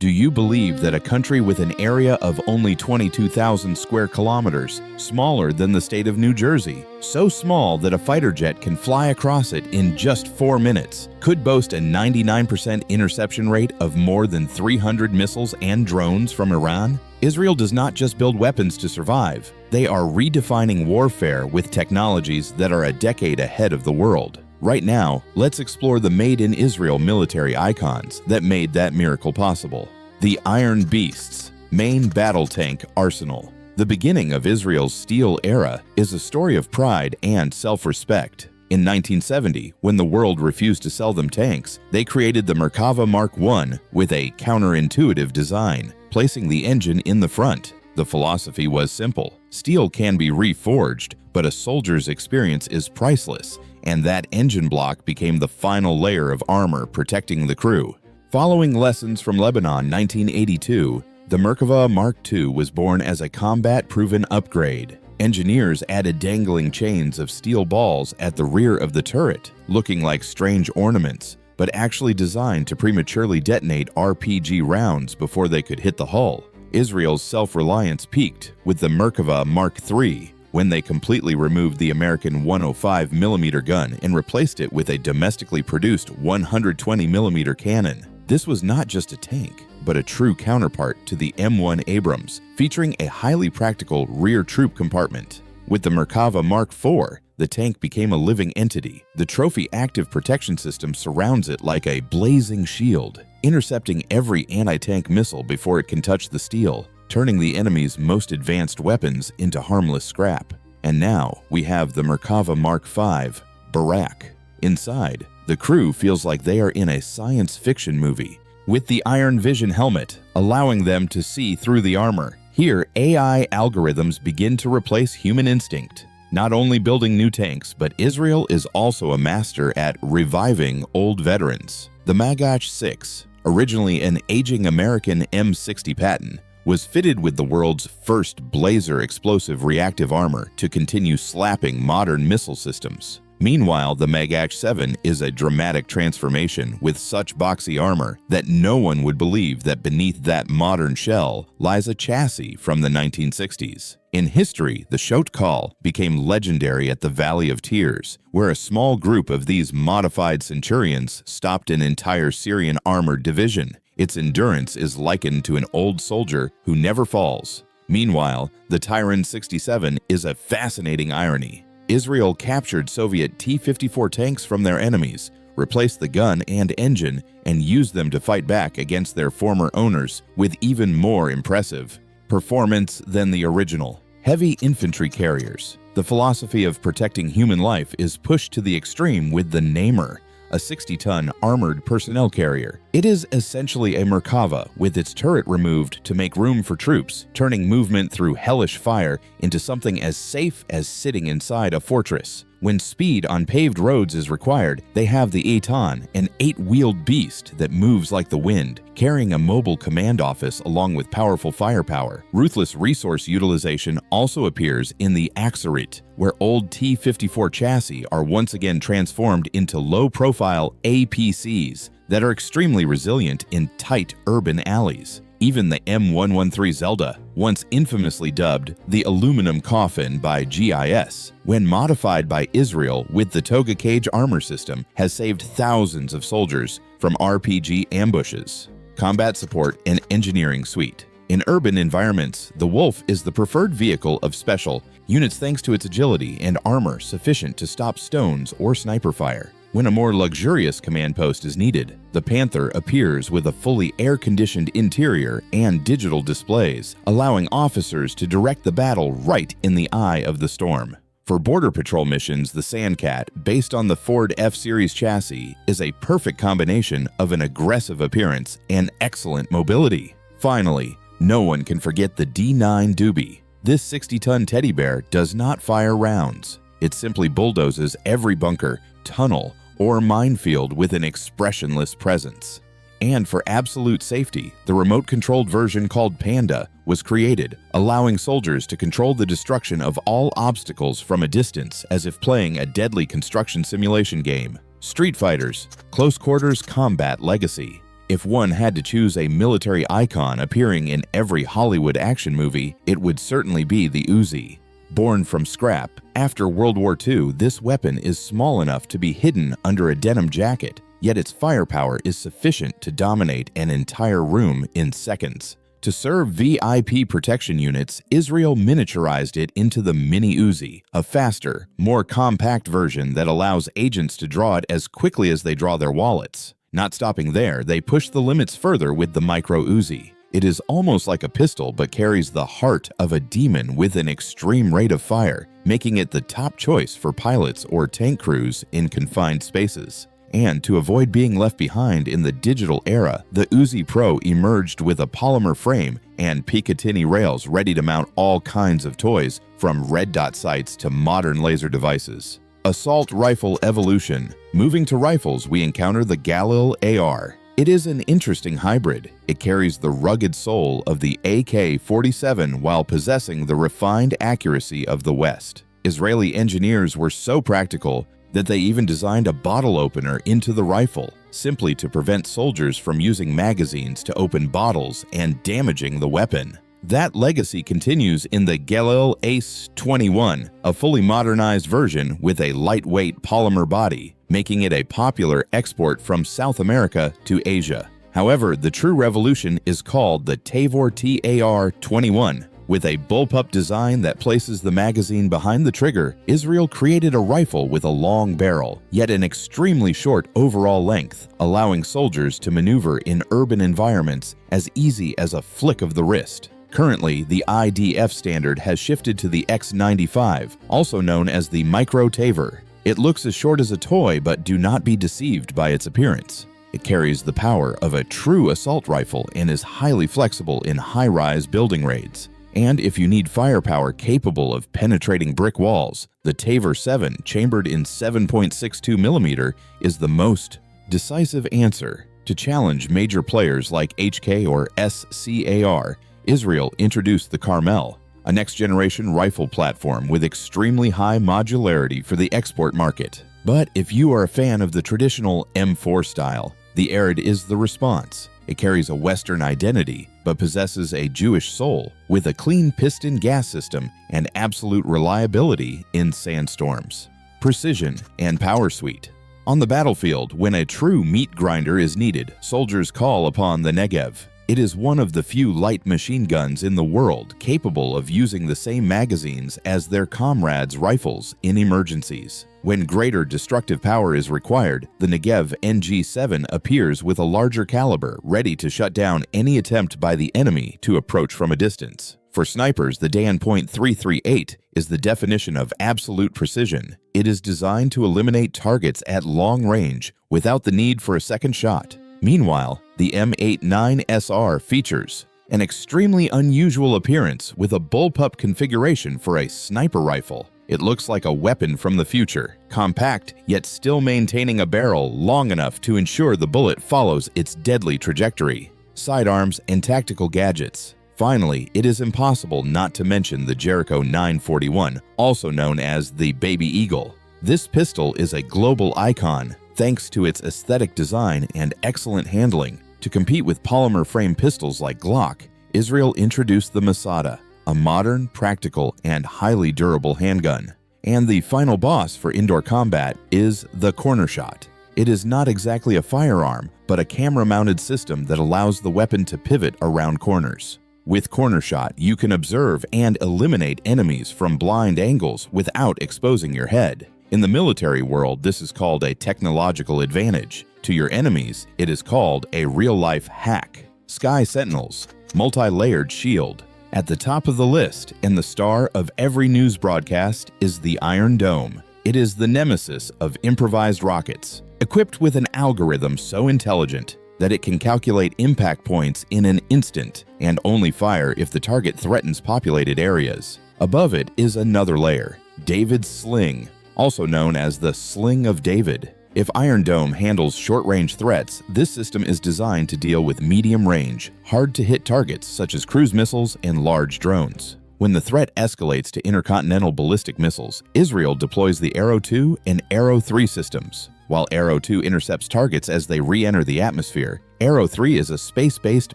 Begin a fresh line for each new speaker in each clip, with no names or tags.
Do you believe that a country with an area of only 22,000 square kilometers, smaller than the state of New Jersey, so small that a fighter jet can fly across it in just 4 minutes, could boast a 99% interception rate of more than 300 missiles and drones from Iran? Israel does not just build weapons to survive. They are redefining warfare with technologies that are a decade ahead of the world. Right now, let's explore the Made in Israel military icons that made that miracle possible. The Iron Beast's main battle tank arsenal. The beginning of Israel's steel era is a story of pride and self-respect. In 1970, when the world refused to sell them tanks, they created the Merkava Mark I with a counterintuitive design, placing the engine in the front. The philosophy was simple. Steel can be reforged, but a soldier's experience is priceless, and that engine block became the final layer of armor protecting the crew. Following lessons from Lebanon 1982, the Merkava Mark II was born as a combat-proven upgrade. Engineers added dangling chains of steel balls at the rear of the turret, looking like strange ornaments, but actually designed to prematurely detonate RPG rounds before they could hit the hull. Israel's self-reliance peaked with the Merkava Mark III, when they completely removed the American 105mm gun and replaced it with a domestically produced 120mm cannon. This was not just a tank, but a true counterpart to the M1 Abrams, featuring a highly practical rear troop compartment. With the Merkava Mark IV, the tank became a living entity. The trophy active protection system surrounds it like a blazing shield, intercepting every anti-tank missile before it can touch the steel, turning the enemy's most advanced weapons into harmless scrap. And now we have the Merkava Mark V, Barak. Inside, the crew feels like they are in a science fiction movie, with the Iron Vision helmet allowing them to see through the armor. Here, AI algorithms begin to replace human instinct, not only building new tanks, but Israel is also a master at reviving old veterans. The Magash 6, originally an aging American M60 Patton, was fitted with the world's first Blazer explosive reactive armor to continue slapping modern missile systems. Meanwhile, the Magash 7 is a dramatic transformation with such boxy armor that no one would believe that beneath that modern shell lies a chassis from the 1960s. In history, the Shot Call became legendary at the Valley of Tears, where a small group of these modified Centurions stopped an entire Syrian armored division. Its endurance is likened to an old soldier who never falls. Meanwhile, the Tyran 67 is a fascinating irony. Israel captured Soviet T-54 tanks from their enemies, replaced the gun and engine, and used them to fight back against their former owners with even more impressive performance than the original. Heavy infantry carriers. The philosophy of protecting human life is pushed to the extreme with the Namer, a 60-ton armored personnel carrier. It is essentially a Merkava with its turret removed to make room for troops, turning movement through hellish fire into something as safe as sitting inside a fortress. When speed on paved roads is required, they have the Eton, an 8-wheeled beast that moves like the wind, carrying a mobile command office along with powerful firepower. Ruthless resource utilization also appears in the Aksarit, where old T-54 chassis are once again transformed into low-profile APCs that are extremely resilient in tight urban alleys. Even the M113 Zelda, once infamously dubbed the aluminum coffin by GIS, when modified by Israel with the Toga Cage armor system, has saved thousands of soldiers from RPG ambushes. Combat support and engineering suite. In urban environments, the Wolf is the preferred vehicle of special units thanks to its agility and armor sufficient to stop stones or sniper fire. When a more luxurious command post is needed, the Panther appears with a fully air-conditioned interior and digital displays, allowing officers to direct the battle right in the eye of the storm. For border patrol missions, the Sandcat, based on the Ford F-Series chassis, is a perfect combination of an aggressive appearance and excellent mobility. Finally, no one can forget the D9 Doobie. This 60-ton teddy bear does not fire rounds. It simply bulldozes every bunker, tunnel, or minefield with an expressionless presence. And for absolute safety, the remote-controlled version called Panda was created, allowing soldiers to control the destruction of all obstacles from a distance as if playing a deadly construction simulation game. Street Fighters, Close Quarters Combat Legacy. If one had to choose a military icon appearing in every Hollywood action movie, it would certainly be the Uzi. Born from scrap, after World War II, this weapon is small enough to be hidden under a denim jacket, yet its firepower is sufficient to dominate an entire room in seconds. To serve VIP protection units, Israel miniaturized it into the Mini Uzi, a faster, more compact version that allows agents to draw it as quickly as they draw their wallets. Not stopping there, they push the limits further with the Micro Uzi. It is almost like a pistol but carries the heart of a demon with an extreme rate of fire, making it the top choice for pilots or tank crews in confined spaces. And to avoid being left behind in the digital era, the Uzi Pro emerged with a polymer frame and Picatinny rails ready to mount all kinds of toys, from red dot sights to modern laser devices. Assault Rifle Evolution. Moving to rifles, we encounter the Galil AR. It is an interesting hybrid. It carries the rugged soul of the AK-47 while possessing the refined accuracy of the West. Israeli engineers were so practical that they even designed a bottle opener into the rifle, simply to prevent soldiers from using magazines to open bottles and damaging the weapon. That legacy continues in the Galil Ace 21, a fully modernized version with a lightweight polymer body, making it a popular export from South America to Asia. However, the true revolution is called the Tavor TAR-21. With a bullpup design that places the magazine behind the trigger, Israel created a rifle with a long barrel, yet an extremely short overall length, allowing soldiers to maneuver in urban environments as easy as a flick of the wrist. Currently, the IDF standard has shifted to the X95, also known as the Micro Tavor. It looks as short as a toy, but do not be deceived by its appearance. It carries the power of a true assault rifle and is highly flexible in high-rise building raids. And if you need firepower capable of penetrating brick walls, the Tavor 7, chambered in 7.62mm, is the most decisive answer. To challenge major players like HK or SCAR, Israel introduced the Carmel, a next-generation rifle platform with extremely high modularity for the export market. But if you are a fan of the traditional M4 style, the Arid is the response. It carries a Western identity, but possesses a Jewish soul, with a clean piston gas system and absolute reliability in sandstorms. Precision and power suite. On the battlefield, when a true meat grinder is needed, soldiers call upon the Negev. It is one of the few light machine guns in the world capable of using the same magazines as their comrades' rifles in emergencies. When greater destructive power is required, the Negev NG7 appears with a larger caliber, ready to shut down any attempt by the enemy to approach from a distance. For snipers, the Dan .338 is the definition of absolute precision. It is designed to eliminate targets at long range without the need for a second shot. Meanwhile, the M89SR features an extremely unusual appearance with a bullpup configuration for a sniper rifle. It looks like a weapon from the future, compact yet still maintaining a barrel long enough to ensure the bullet follows its deadly trajectory. Sidearms and tactical gadgets. Finally, it is impossible not to mention the Jericho 941, also known as the Baby Eagle. This pistol is a global icon, thanks to its aesthetic design and excellent handling. To compete with polymer frame pistols like Glock, Israel introduced the Masada, a modern, practical, and highly durable handgun. And the final boss for indoor combat is the Corner Shot. It is not exactly a firearm, but a camera-mounted system that allows the weapon to pivot around corners. With Corner Shot, you can observe and eliminate enemies from blind angles without exposing your head. In the military world, this is called a technological advantage. To your enemies, it is called a real-life hack. Sky Sentinels, multi-layered shield. At the top of the list, and the star of every news broadcast, is the Iron Dome. It is the nemesis of improvised rockets, equipped with an algorithm so intelligent that it can calculate impact points in an instant and only fire if the target threatens populated areas. Above it is another layer, David's Sling, also known as the Sling of David. If Iron Dome handles short-range threats, this system is designed to deal with medium-range, hard-to-hit targets such as cruise missiles and large drones. When the threat escalates to intercontinental ballistic missiles, Israel deploys the Arrow 2 and Arrow 3 systems. While Arrow 2 intercepts targets as they re-enter the atmosphere, Arrow 3 is a space-based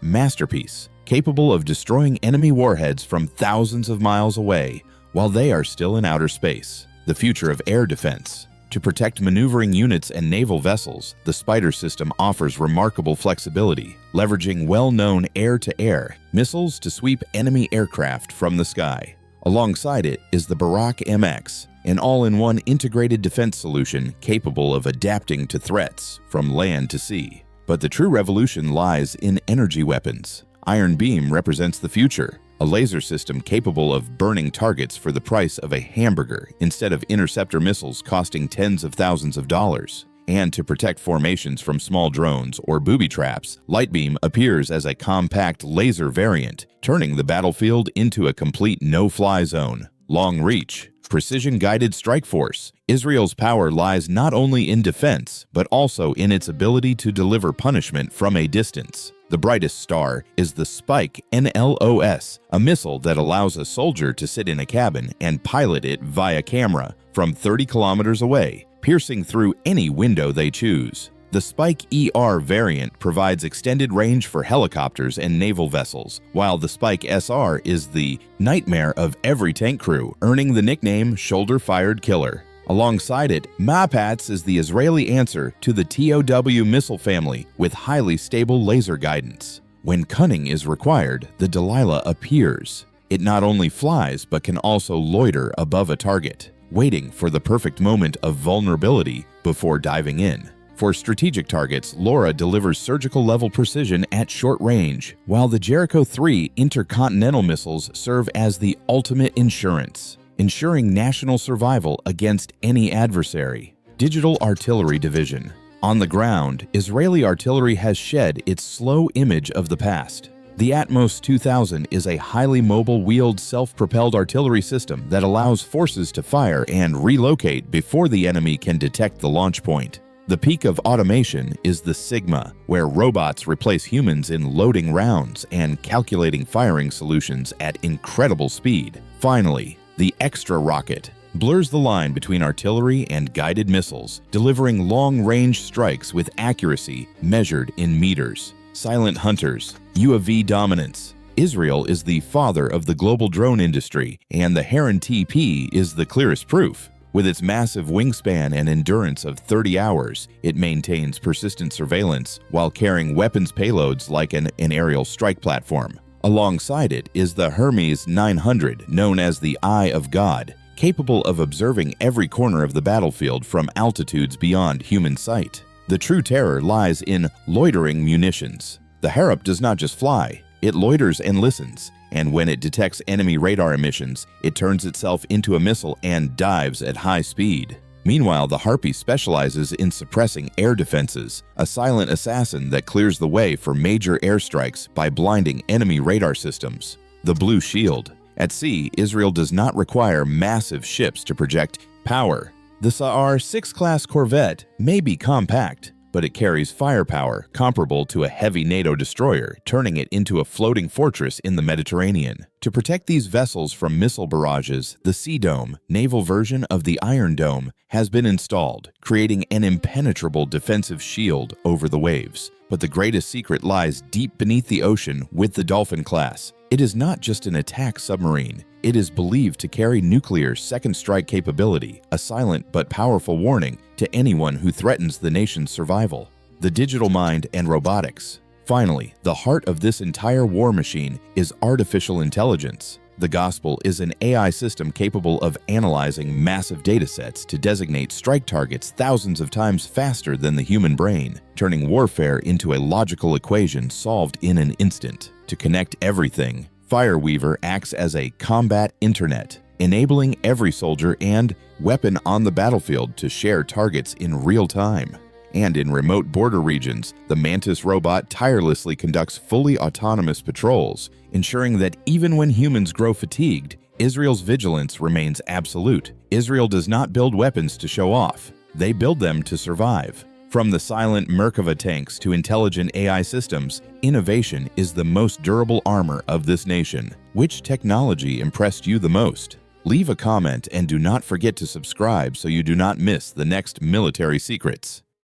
masterpiece, capable of destroying enemy warheads from thousands of miles away while they are still in outer space. The future of air defense. To protect maneuvering units and naval vessels, the Spider system offers remarkable flexibility, leveraging well-known air-to-air missiles to sweep enemy aircraft from the sky. Alongside it is the Barak MX, an all-in-one integrated defense solution capable of adapting to threats from land to sea. But the true revolution lies in energy weapons. Iron Beam represents the future, a laser system capable of burning targets for the price of a hamburger instead of interceptor missiles costing tens of thousands of dollars. And to protect formations from small drones or booby traps, Lightbeam appears as a compact laser variant, turning the battlefield into a complete no-fly zone. Long reach. Precision-guided strike force. Israel's power lies not only in defense, but also in its ability to deliver punishment from a distance. The brightest star is the Spike NLOS, a missile that allows a soldier to sit in a cabin and pilot it via camera from 30 kilometers away, piercing through any window they choose. The Spike ER variant provides extended range for helicopters and naval vessels, while the Spike SR is the nightmare of every tank crew, earning the nickname Shoulder-Fired Killer. Alongside it, Mapats is the Israeli answer to the TOW missile family with highly stable laser guidance. When cunning is required, the Delilah appears. It not only flies but can also loiter above a target, waiting for the perfect moment of vulnerability before diving in. For strategic targets, Laura delivers surgical-level precision at short range, while the Jericho 3 intercontinental missiles serve as the ultimate insurance, ensuring national survival against any adversary. Digital Artillery Division. On the ground, Israeli artillery has shed its slow image of the past. The Atmos 2000 is a highly mobile wheeled self-propelled artillery system that allows forces to fire and relocate before the enemy can detect the launch point. The peak of automation is the Sigma, where robots replace humans in loading rounds and calculating firing solutions at incredible speed. Finally, the Extra Rocket blurs the line between artillery and guided missiles, delivering long-range strikes with accuracy measured in meters. Silent Hunters, UAV dominance. Israel is the father of the global drone industry, and the Heron TP is the clearest proof. With its massive wingspan and endurance of 30 hours, it maintains persistent surveillance while carrying weapons payloads like an aerial strike platform. Alongside it is the Hermes 900, known as the Eye of God, capable of observing every corner of the battlefield from altitudes beyond human sight. The true terror lies in loitering munitions. The Harop does not just fly, it loiters and listens, and when it detects enemy radar emissions, it turns itself into a missile and dives at high speed. Meanwhile, the Harpy specializes in suppressing air defenses, a silent assassin that clears the way for major airstrikes by blinding enemy radar systems. The Blue Shield. At sea, Israel does not require massive ships to project power. The Sa'ar 6 class corvette may be compact, but it carries firepower comparable to a heavy NATO destroyer, turning it into a floating fortress in the Mediterranean. To protect these vessels from missile barrages, the Sea Dome, naval version of the Iron Dome, has been installed, creating an impenetrable defensive shield over the waves. But the greatest secret lies deep beneath the ocean with the Dolphin class. It is not just an attack submarine. It is believed to carry nuclear second strike capability, a silent but powerful warning to anyone who threatens the nation's survival. The digital mind and robotics. Finally, the heart of this entire war machine is artificial intelligence. The Gospel is an AI system capable of analyzing massive datasets to designate strike targets thousands of times faster than the human brain, turning warfare into a logical equation solved in an instant. To connect everything, Fireweaver acts as a combat internet, enabling every soldier and weapon on the battlefield to share targets in real time. And in remote border regions, the Mantis robot tirelessly conducts fully autonomous patrols, ensuring that even when humans grow fatigued, Israel's vigilance remains absolute. Israel does not build weapons to show off. They build them to survive. From the silent Merkava tanks to intelligent AI systems, innovation is the most durable armor of this nation. Which technology impressed you the most? Leave a comment and do not forget to subscribe so you do not miss the next military secrets.